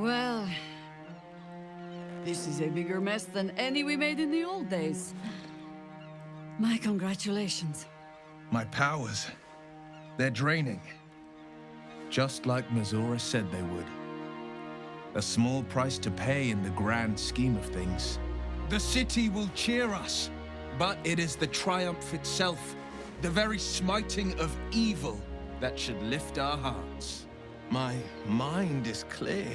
Well, this is a bigger mess than any we made in the old days. My congratulations. My powers, they're draining. Just like Mazora said they would. A small price to pay in the grand scheme of things. The city will cheer us, but it is the triumph itself, the very smiting of evil, that should lift our hearts. My mind is clear.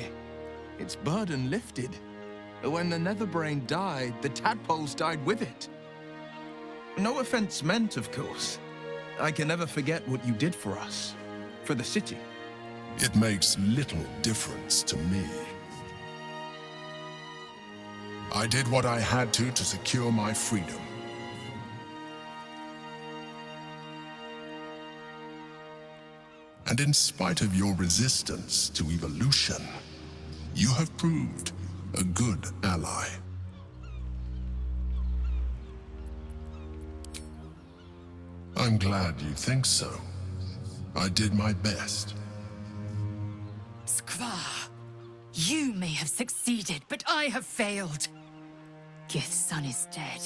Its burden lifted. When the Netherbrain died, the tadpoles died with it. No offense meant, of course. I can never forget what you did for us, for the city. It makes little difference to me. I did what I had to secure my freedom. And in spite of your resistance to evolution, you have proved a good ally. I'm glad you think so. I did my best. Skvar, you may have succeeded, but I have failed. Gith's son is dead,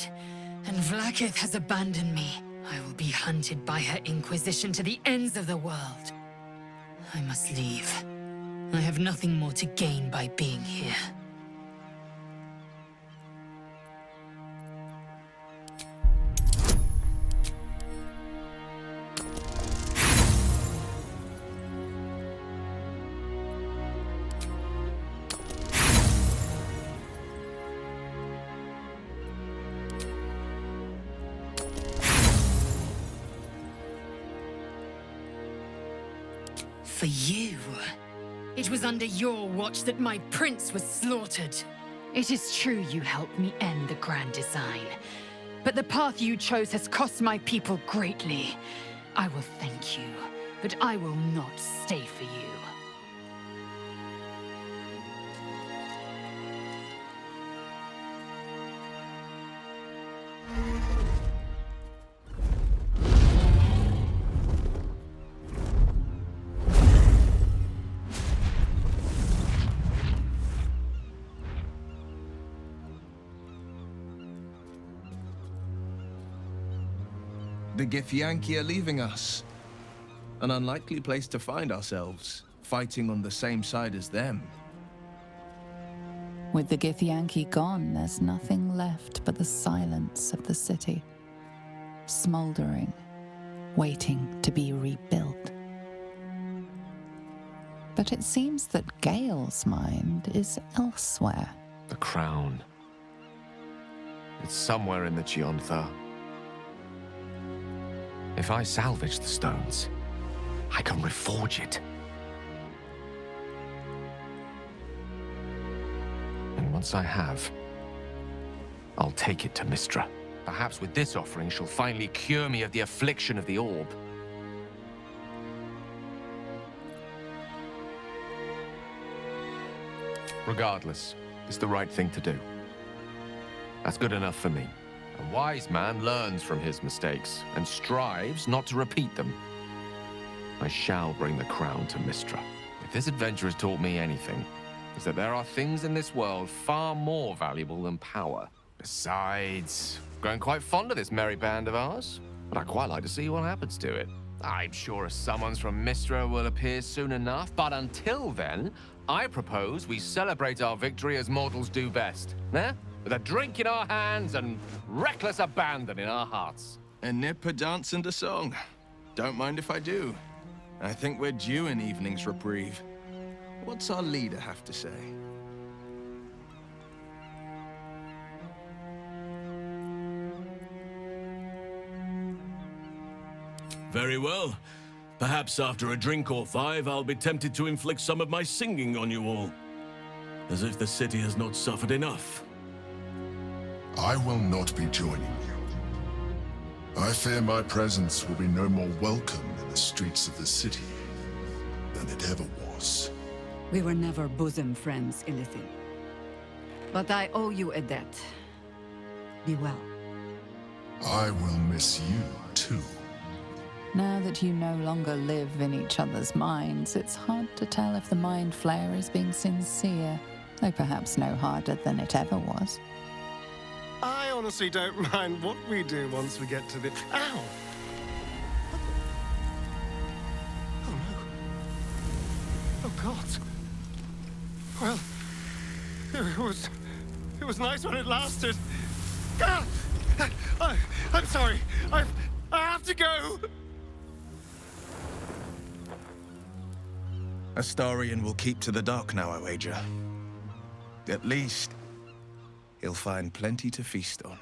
and Vlaakith has abandoned me. I will be hunted by her Inquisition to the ends of the world. I must leave. I have nothing more to gain by being here. For you. It was under your watch that my prince was slaughtered. It is true you helped me end the Grand Design, but the path you chose has cost my people greatly. I will thank you, but I will not stay for you. The Githyanki are leaving us. An unlikely place to find ourselves, fighting on the same side as them. With the Githyanki gone, there's nothing left but the silence of the city. Smoldering, waiting to be rebuilt. But it seems that Gale's mind is elsewhere. The crown. It's somewhere in the Chiontha. If I salvage the stones, I can reforge it. And once I have, I'll take it to Mystra. Perhaps with this offering, she'll finally cure me of the affliction of the orb. Regardless, it's the right thing to do. That's good enough for me. A wise man learns from his mistakes and strives not to repeat them. I shall bring the crown to Mystra. If this adventure has taught me anything, it's that there are things in this world far more valuable than power. Besides, I'm growing quite fond of this merry band of ours, but I'd quite like to see what happens to it. I'm sure a summons from Mystra will appear soon enough, but until then, I propose we celebrate our victory as mortals do best. Eh? With a drink in our hands and reckless abandon in our hearts. A nip, a dance, and a song. Don't mind if I do. I think we're due an evening's reprieve. What's our leader have to say? Very well. Perhaps after a drink or five, I'll be tempted to inflict some of my singing on you all. As if the city has not suffered enough. I will not be joining you. I fear my presence will be no more welcome in the streets of the city than it ever was. We were never bosom friends, Illithid. But I owe you a debt. Be well. I will miss you, too. Now that you no longer live in each other's minds, it's hard to tell if the mind flayer is being sincere, though perhaps no harder than it ever was. I honestly don't mind what we do once we get to the... Ow! Oh no. Oh God. Well, it was nice when it lasted. Ah! I'm sorry. I have to go. Astarion will keep to the dark now, I wager. At least, he'll find plenty to feast on.